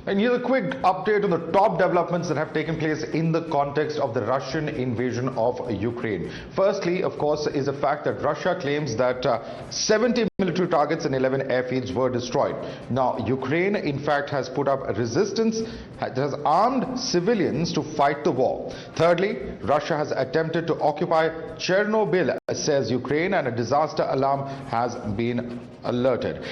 And here's a quick update on the top developments that have taken place in the context of the Russian invasion of Ukraine. Firstly, of course, is the fact that Russia claims that 70 military targets and 11 airfields were destroyed. Now, Ukraine, in fact, has put up resistance, has armed civilians to fight the war. Thirdly, Russia has attempted to occupy Chernobyl, says Ukraine, and a disaster alarm has been alerted.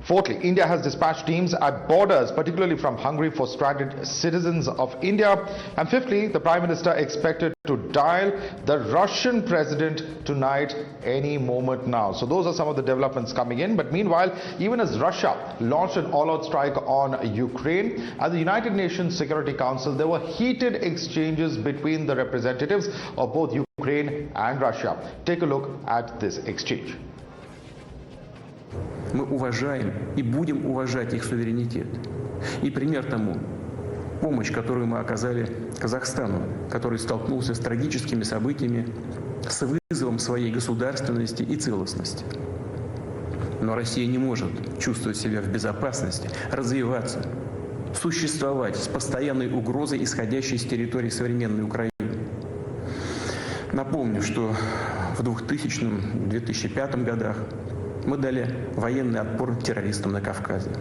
Fourthly, India has dispatched teams at borders, particularly from Hungary, for stranded citizens of India. And fifthly, the Prime Minister expected to dial the Russian president tonight, any moment now. So those are some of the developments coming in. But meanwhile, even as Russia launched an all-out strike on Ukraine, at the United Nations Security Council, there were heated exchanges between the representatives of both Ukraine and Russia. Take a look at this exchange. Мы уважаем и будем уважать их суверенитет. И пример тому – помощь, которую мы оказали Казахстану, который столкнулся с трагическими событиями, с вызовом своей государственности и целостности. Но Россия не может чувствовать себя в безопасности, развиваться, существовать с постоянной угрозой, исходящей с территории современной Украины. Напомню, что в 2000-2005 годах мы дали военный отпор террористам на Кавказе,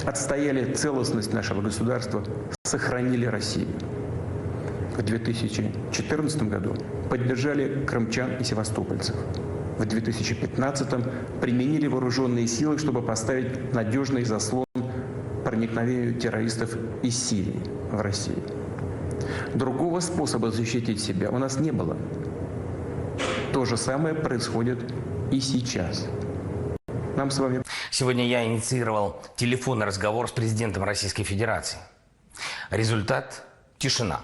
отстояли целостность нашего государства, сохранили Россию. В 2014 году поддержали крымчан и севастопольцев. В 2015 применили вооруженные силы, чтобы поставить надежный заслон проникновению террористов из Сирии в Россию. Другого способа защитить себя у нас не было. То же самое происходит и сейчас. Нам с вами... Сегодня я инициировал телефонный разговор с президентом Российской Федерации. Результат – тишина.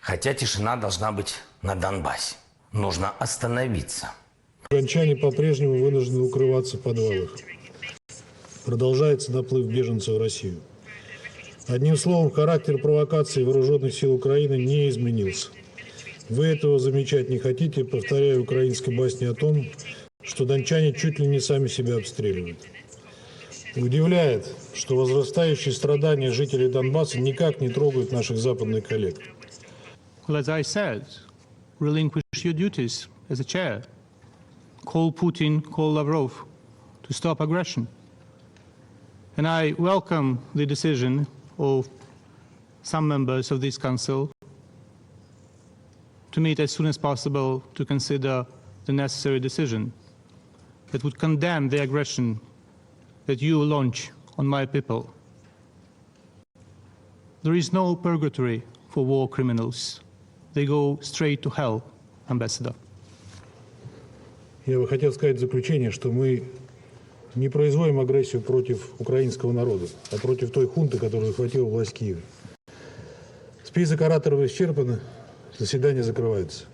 Хотя тишина должна быть на Донбассе. Нужно остановиться. Дончане по-прежнему вынуждены укрываться в подвалах. Продолжается наплыв беженцев в Россию. Одним словом, характер провокации вооруженных сил Украины не изменился. Вы этого замечать не хотите, повторяя украинской басни о том, что дончане чуть ли не сами себя обстреливают. Удивляет, что возрастающие страдания жителей Донбасса никак не трогают наших западных коллег. Well, as I said, relinquish your duties as a chair. Call Putin, call Lavrov to stop aggression. And I welcome the decision of some members of this council to meet as soon as possible to consider the necessary decision that would condemn the aggression that you launch on my people. There is no purgatory for war criminals. They go straight to hell, Ambassador. Я бы хотел сказать в заключение, что мы не производим агрессию против украинского народа, а против той хунты, которая захватила власть в Киеве. Список ораторов исчерпан, заседание закрывается.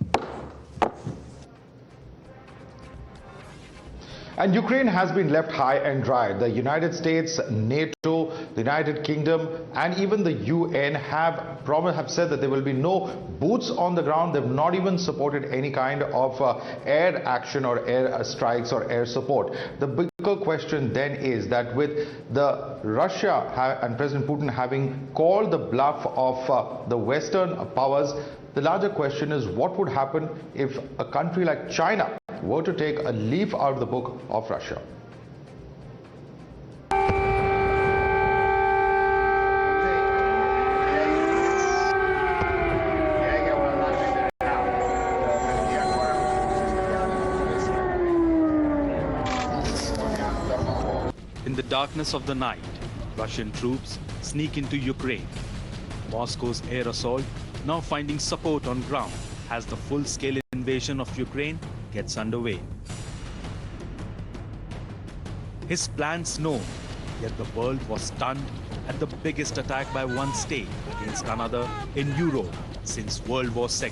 And Ukraine has been left high and dry. The United States, NATO, the United Kingdom, and even the UN have said that there will be no boots on the ground. They've not even supported any kind of air action or air strikes or air support. The bigger question then is that with the Russia and President Putin having called the bluff of the Western powers, the larger question is what would happen if a country like China were to take a leaf out of the book of Russia. In the darkness of the night, Russian troops sneak into Ukraine. Moscow's air assault, now finding support on ground, as the full-scale invasion of Ukraine gets underway. His plans known, yet the world was stunned at the biggest attack by one state against another in Europe since World War II.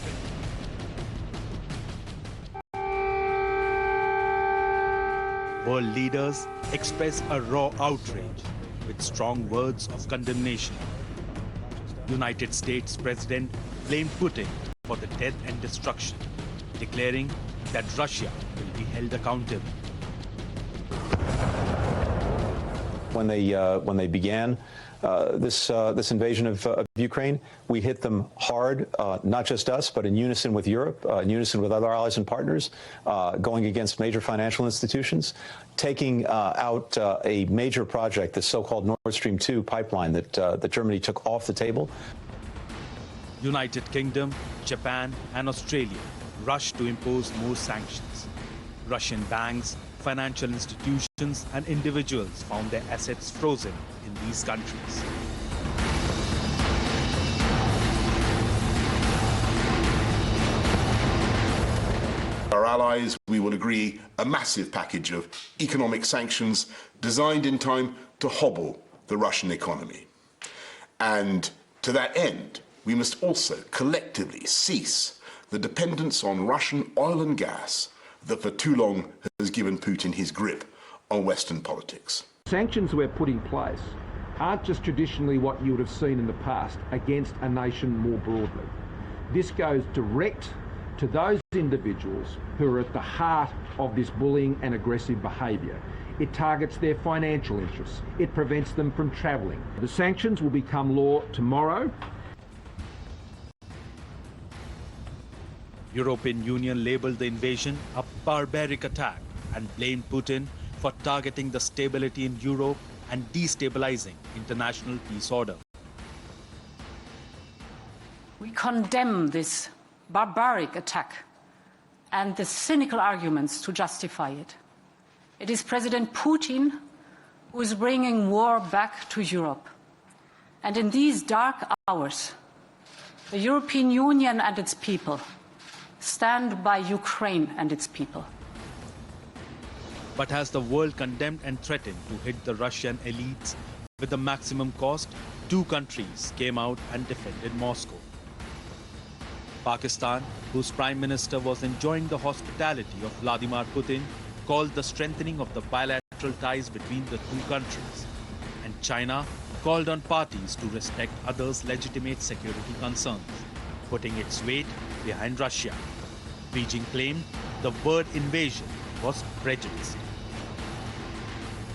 World leaders express a raw outrage with strong words of condemnation. United States President blamed Putin for the death and destruction, declaring that Russia will be held accountable. When they began this invasion of Ukraine. We hit them hard, not just us, but in unison with Europe, in unison with other allies and partners, going against major financial institutions, taking out a major project, the so-called Nord Stream 2 pipeline that Germany took off the table. United Kingdom, Japan and Australia rushed to impose more sanctions. Russian banks, financial institutions and individuals found their assets frozen in these countries. Our allies, we will agree a massive package of economic sanctions designed in time to hobble the Russian economy. And to that end, we must also collectively cease the dependence on Russian oil and gas that for too long has given Putin his grip on Western politics. Sanctions we're putting in place aren't just traditionally what you would have seen in the past against a nation more broadly. This goes direct to those individuals who are at the heart of this bullying and aggressive behaviour. It targets their financial interests. It prevents them from travelling. The sanctions will become law tomorrow. European Union labelled the invasion a barbaric attack and blamed Putin for targeting the stability in Europe and destabilizing international peace order. We condemn this barbaric attack and the cynical arguments to justify it. It is President Putin who is bringing war back to Europe. And in these dark hours, the European Union and its people stand by Ukraine and its people. But as the world condemned and threatened to hit the Russian elites with the maximum cost, two countries came out and defended Moscow. Pakistan, whose Prime Minister was enjoying the hospitality of Vladimir Putin, called the strengthening of the bilateral ties between the two countries. And China called on parties to respect others' legitimate security concerns, putting its weight behind Russia. Beijing claimed the word invasion was prejudiced.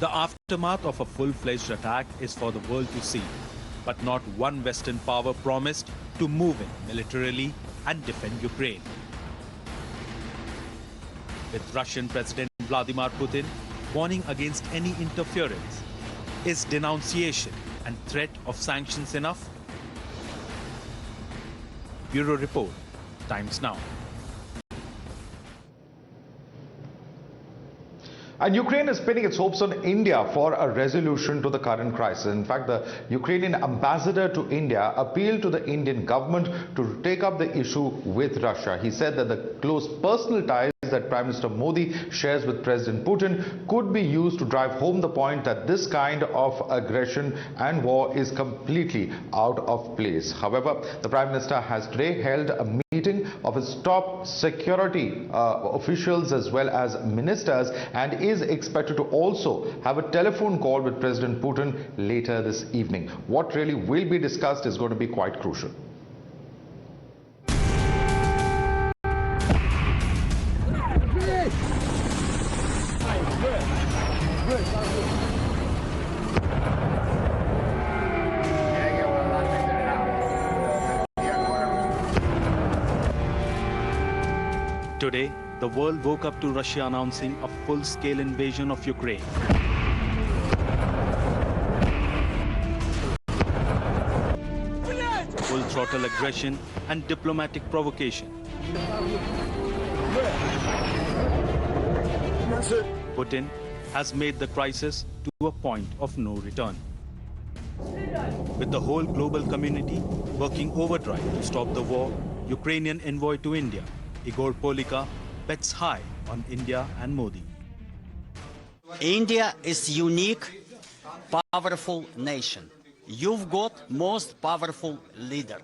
The aftermath of a full-fledged attack is for the world to see, but not one Western power promised to move in militarily and defend Ukraine. With Russian President Vladimir Putin warning against any interference, is denunciation and threat of sanctions enough? Bureau Report, Times Now. And Ukraine is pinning its hopes on India for a resolution to the current crisis. In fact, the Ukrainian ambassador to India appealed to the Indian government to take up the issue with Russia. He said that the close personal ties that Prime Minister Modi shares with President Putin could be used to drive home the point that this kind of aggression and war is completely out of place. However, the Prime Minister has today held a meeting of his top security officials as well as ministers and is expected to also have a telephone call with President Putin later this evening. What really will be discussed is going to be quite crucial. Today, the world woke up to Russia announcing a full-scale invasion of Ukraine. Full-throttle aggression and diplomatic provocation. Putin has made the crisis to a point of no return. With the whole global community working overdrive to stop the war, Ukrainian envoy to India, Igor Polika, bets high on India and Modi. India is unique, powerful nation. You've got most powerful leader.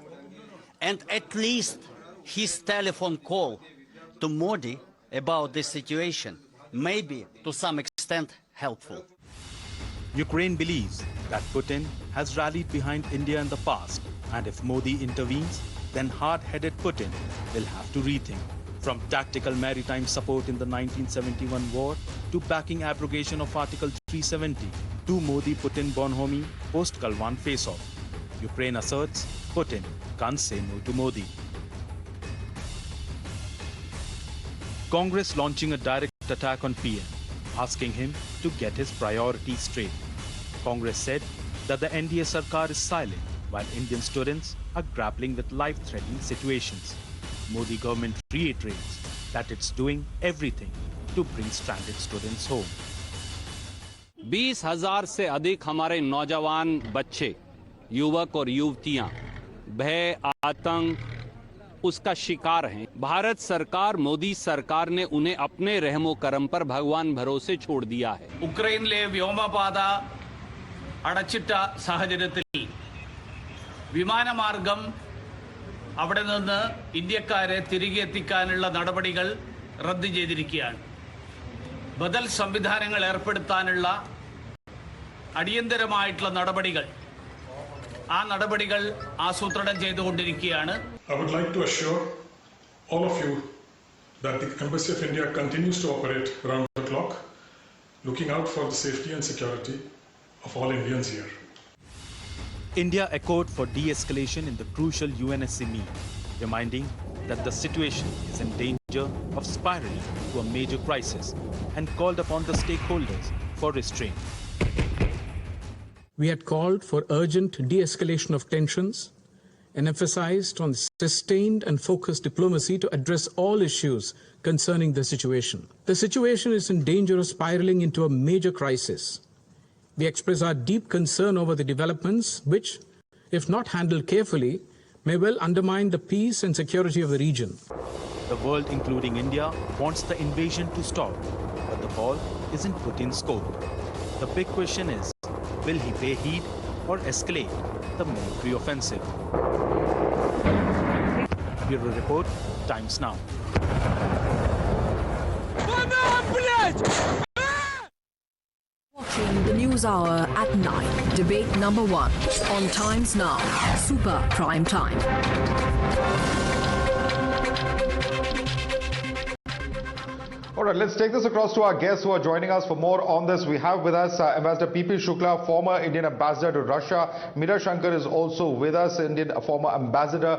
And at least his telephone call to Modi about this situation may be to some extent helpful. Ukraine believes that Putin has rallied behind India in the past, and if Modi intervenes, then hard-headed Putin will have to rethink. From tactical maritime support in the 1971 war to backing abrogation of Article 370 two Modi-Putin bonhomie post-Galwan face-off. Ukraine asserts Putin can't say no to Modi. Congress launching a direct attack on PM, asking him to get his priorities straight. Congress said that the NDA Sarkar is silent while Indian students are grappling with life-threatening situations. Modi government reiterates that it's doing everything to bring stranded students home. 20,000 से अधिक हमारे नौजवान बच्चे, युवक और युवतियां भय, आतंक उसका शिकार हैं। भारत सरकार, मोदी सरकार ने उन्हें अपने रहमो करम पर भगवान भरोसे छोड़ दिया है। ഉക്രൈനിലെ വ്യോമപാത അടച്ചിട്ട സാഹചര്യത്തിൽ വിമാനമാർഗം അവിടെ നിന്ന് ഇന്ത്യക്കാരെ തിരികെ എത്തിക്കാനുള്ള നടപടികൾ റദ്ദ് ചെയ്തിരിക്കുകയാണ്. ബദൽ സംവിധാനങ്ങൾ ഏർപ്പെടുത്താനുള്ള അടിയന്തരമായിട്ടുള്ള നടപടികൾ ആസൂത്രണം ചെയ്തുകൊണ്ടിരിക്കുകയാണ്. I would like to assure all of you that the Embassy of India continues to operate round the clock, looking out for the safety and security of all Indians here. India echoed for de-escalation in the crucial UNSC meeting, reminding that the situation is in danger of spiraling to a major crisis and called upon the stakeholders for restraint. We had called for urgent de-escalation of tensions and emphasized on sustained and focused diplomacy to address all issues concerning the situation. The situation is in danger of spiraling into a major crisis. We express our deep concern over the developments which, if not handled carefully, may well undermine the peace and security of the region. The world, including India, wants the invasion to stop, but the ball is in Putin's court. The big question is, will he pay heed or escalate the military offensive? Bureau Report, Times Now. Watching the News Hour at 9, debate number 1 on Times Now, Super Prime Time. All right, let's take this across to our guests who are joining us for more on this. We have with us Ambassador P.P. Shukla, former Indian ambassador to Russia. Meera Shankar is also with us, former ambassador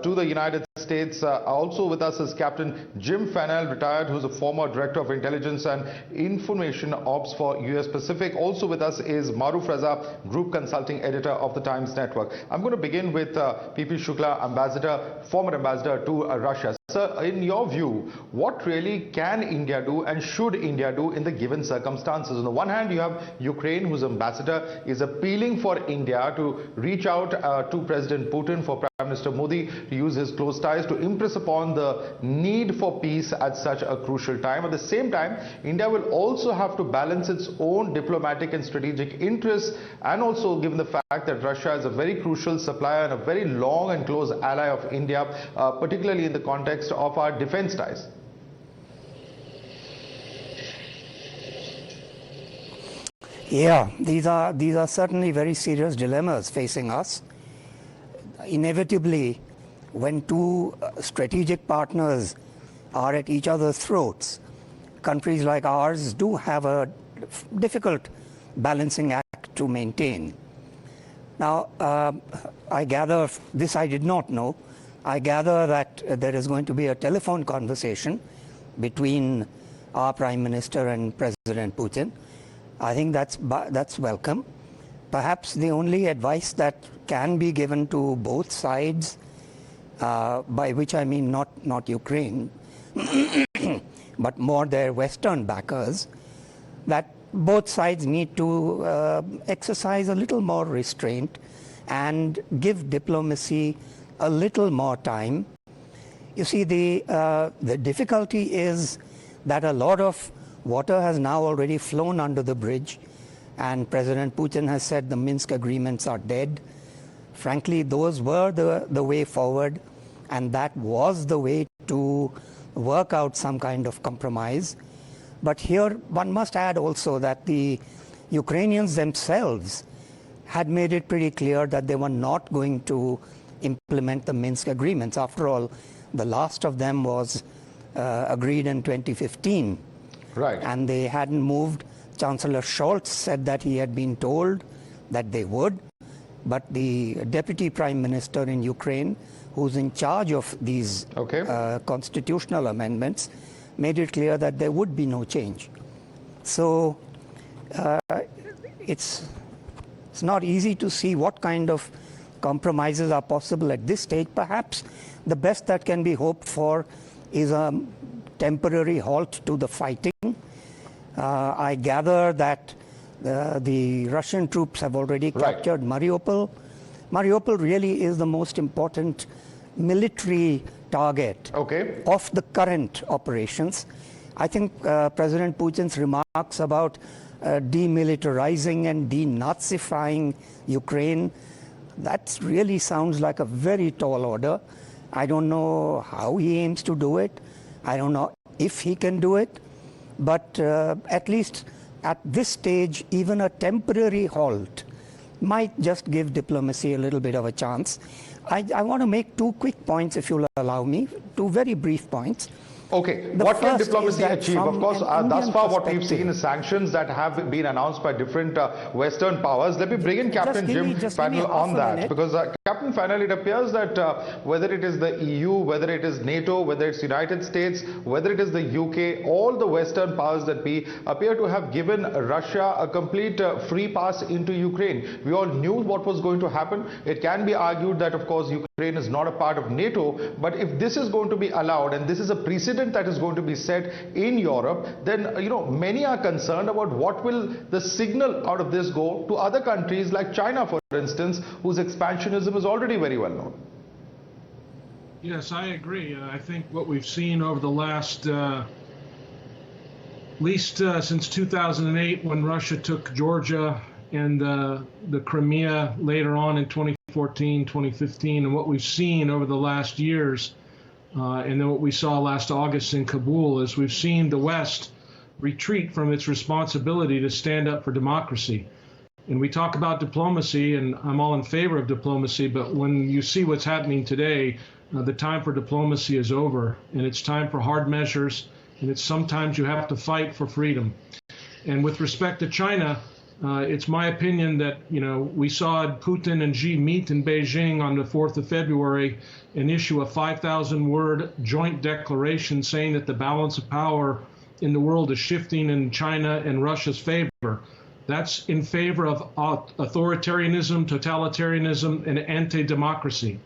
to the United States. Also with us is Captain Jim Fennell, retired, who's a former director of intelligence and information ops for US Pacific. Also with us is Maruf Raza, group consulting editor of the Times Network. I'm going to begin with P.P. Shukla, former ambassador to Russia. Sir, in your view, what really can India do and should India do in the given circumstances? On the one hand, you have Ukraine, whose ambassador is appealing for India to reach out to President Putin, for Prime Minister Modi to use his close ties to impress upon the need for peace at such a crucial time. At the same time, India will also have to balance its own diplomatic and strategic interests, and also given the fact that Russia is a very crucial supplier and a very long and close ally of India, particularly in the context of our defense ties. Yeah, these are certainly very serious dilemmas facing us. Inevitably, when two strategic partners are at each other's throats, countries like ours do have a difficult balancing act to maintain. Now, I gather, this I did not know, I gather that there is going to be a telephone conversation between our Prime Minister and President Putin. I think that's welcome. Perhaps the only advice that can be given to both sides, by which I mean not Ukraine, but more their Western backers, that both sides need to exercise a little more restraint and give diplomacy a little more time. You see, the difficulty is that a lot of water has now already flown under the bridge, and President Putin has said the Minsk agreements are dead. Frankly, those were the way forward, and that was the way to work out some kind of compromise. But here one must add also that the Ukrainians themselves had made it pretty clear that they were not going to implement the Minsk agreements. After all, the last of them was agreed in 2015. Right. And they hadn't moved Chancellor Scholz said that he had been told that they would, but the Deputy Prime Minister in Ukraine, who's in charge of these constitutional amendments, made it clear that there would be no change. So it's not easy to see what kind of compromises are possible at this stage. Perhaps the best that can be hoped for is a temporary halt to the fighting. I gather that the Russian troops have already captured Mariupol. Mariupol really is the most important military target of the current operations. I think President Putin's remarks about demilitarizing and denazifying Ukraine, that really sounds like a very tall order. I don't know how he aims to do it. I don't know if he can do it. But at least at this stage, even a temporary halt might just give diplomacy a little bit of a chance. I want to make two quick points, if you'll allow me, two very brief points. Okay, what can diplomacy achieve? Of course, thus far what we've seen is sanctions that have been announced by different Western powers. Let me bring in Captain Jim Fennell on that, because Captain Fennell, it appears that whether it is the EU, whether it is NATO, whether it's United States, whether it is the UK, all the Western powers that be appear to have given Russia a complete free pass into Ukraine. We all knew what was going to happen. It can be argued that, of course, Ukraine is not a part of NATO, but if this is going to be allowed, and this is a precedent that is going to be set in Europe, then many are concerned about what will the signal out of this go to other countries like China, for instance, whose expansionism is already very well known. Yes, I agree. I think what we've seen over the last, at least since 2008, when Russia took Georgia and the Crimea later on in 2014, 2015, and what we've seen over the last years, and then what we saw last August in Kabul, is we've seen the West retreat from its responsibility to stand up for democracy. And we talk about diplomacy, and I'm all in favor of diplomacy, but when you see what's happening today, the time for diplomacy is over, and it's time for hard measures, and it's sometimes you have to fight for freedom. And with respect to China, it's my opinion that, we saw Putin and Xi meet in Beijing on the 4th of February and issue a 5,000-word joint declaration saying that the balance of power in the world is shifting in China and Russia's favor. That's in favor of authoritarianism, totalitarianism, and anti-democracy.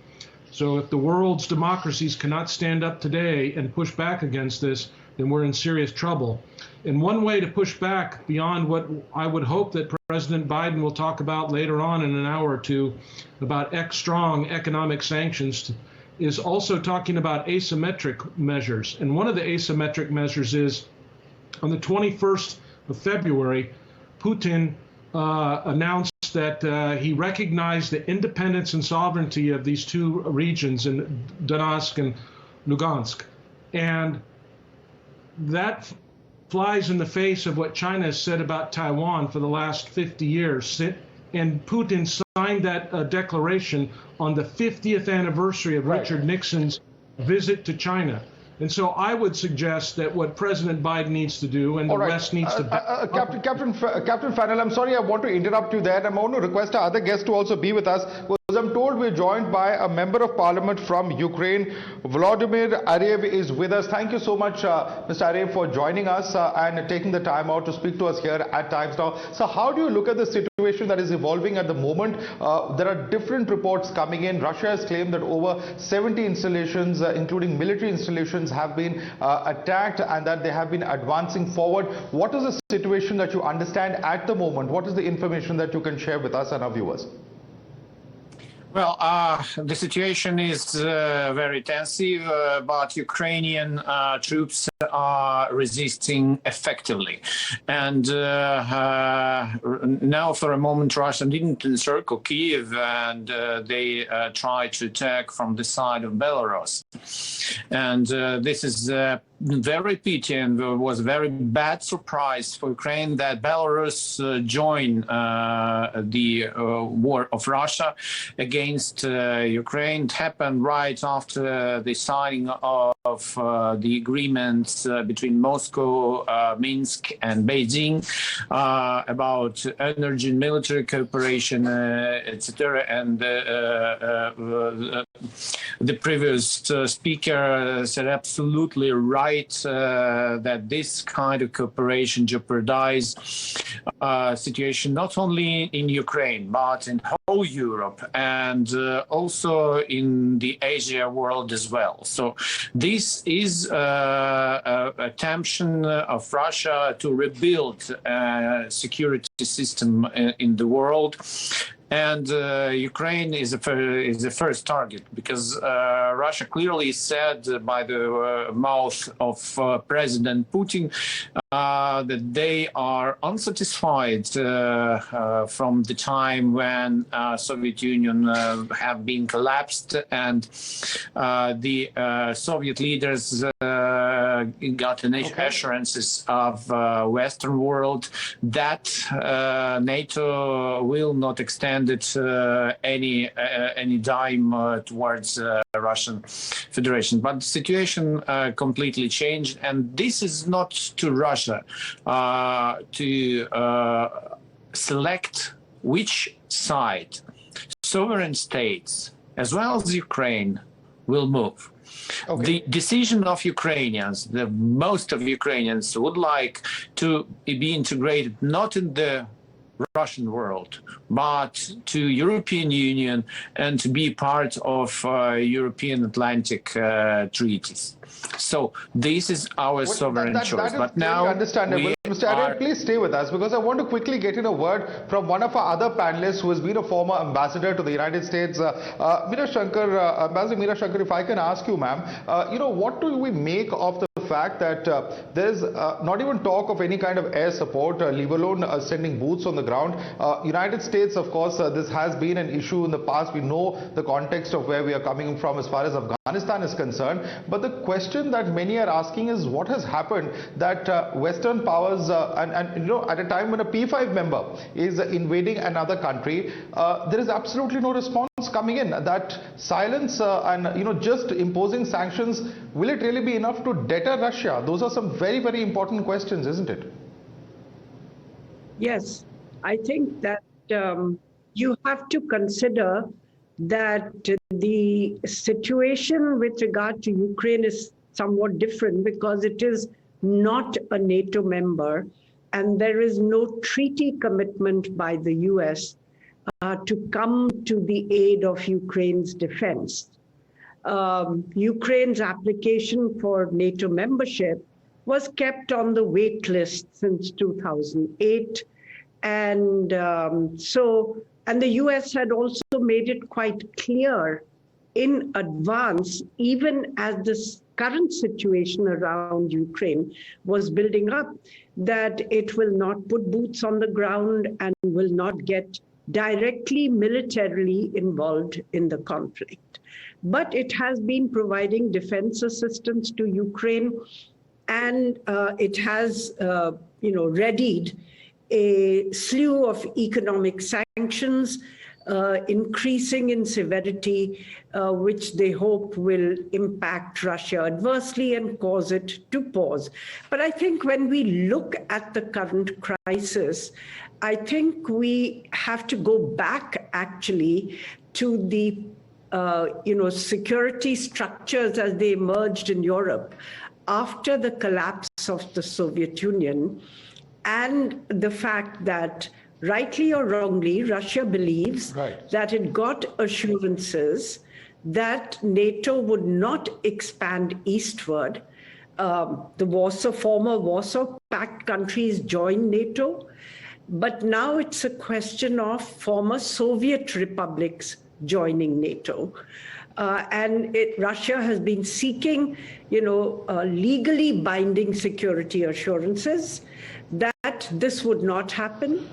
So if the world's democracies cannot stand up today and push back against this, then we're in serious trouble. And one way to push back beyond what I would hope that President Biden will talk about later on in an hour or two about strong economic sanctions is also talking about asymmetric measures. And one of the asymmetric measures is on the 21st of February, Putin announced that he recognized the independence and sovereignty of these two regions in Donetsk and Lugansk. And that flies in the face of what China has said about Taiwan for the last 50 years. And Putin signed that declaration on the 50th anniversary of Richard Nixon's visit to China. And so I would suggest that what President Biden needs to do and the West needs to... Captain Fennell, I'm sorry, I want to interrupt you there. I'm going to request our other guest to also be with us. I'm told we're joined by a member of parliament from Ukraine. Vladimir Arev is with us. Thank you so much, Mr. Arev, for joining us and taking the time out to speak to us here at Times Now. So how do you look at the situation that is evolving at the moment? There are different reports coming in. Russia has claimed that over 70 installations, including military installations, have been attacked and that they have been advancing forward. What is the situation that you understand at the moment? What is the information that you can share with us and our viewers? Well, the situation is very tensive, but Ukrainian troops are resisting effectively. And now for a moment, Russia didn't encircle Kyiv, and they tried to attack from the side of Belarus. And this is very pity and was a very bad surprise for Ukraine that Belarus joined the war of Russia against Ukraine. It happened right after the signing of the agreements between Moscow, Minsk and Beijing about energy and military cooperation, etc. And the previous speaker said absolutely right that this kind of cooperation jeopardizes situation not only in Ukraine but in whole Europe and also in the Asia world as well. So this is an attempt of Russia to rebuild a security system in the world. And Ukraine is the first target because Russia clearly said by the mouth of President Putin that they are unsatisfied from the time when Soviet Union have been collapsed and the Soviet leaders got assurances of Western world that NATO will not extend any dime towards Russian Federation. But the situation completely changed, and this is not to Russia to select which side sovereign states as well as Ukraine will move. Okay. The decision of Ukrainians, most of Ukrainians would like to be integrated not in the Russian world, but to European Union and to be part of European Atlantic treaties. So this is our sovereign choice. That but now understandable. Mr. Aryan, please stay with us because I want to quickly get in a word from one of our other panelists who has been a former ambassador to the United States, Meera Shankar. Ambassador Meera Shankar, if I can ask you, ma'am, what do we make of the fact that there's not even talk of any kind of air support, leave alone sending boots on the ground. United States, of course, this has been an issue in the past. We know the context of where we are coming from as far as Afghanistan is concerned. But the question that many are asking is what has happened that Western powers and at a time when a P5 member is invading another country, there is absolutely no response coming in. That silence and just imposing sanctions, will it really be enough to deter Russia? Those are some very, very important questions, isn't it? Yes, I think that you have to consider that the situation with regard to Ukraine is somewhat different because it is not a NATO member and there is no treaty commitment by the US to come to the aid of Ukraine's defense. Ukraine's application for NATO membership was kept on the wait list since 2008. And the US had also made it quite clear in advance, even as this current situation around Ukraine was building up, that it will not put boots on the ground and will not get directly militarily involved in the conflict. But it has been providing defense assistance to Ukraine, and it has, readied a slew of economic sanctions, increasing in severity, which they hope will impact Russia adversely and cause it to pause. But I think when we look at the current crisis, I think we have to go back actually to the security structures as they emerged in Europe after the collapse of the Soviet Union, and the fact that, rightly or wrongly, Russia believes that it got assurances that NATO would not expand eastward. The former Warsaw Pact countries joined NATO, but now it's a question of former Soviet republics joining NATO. Russia has been seeking, legally binding security assurances that this would not happen.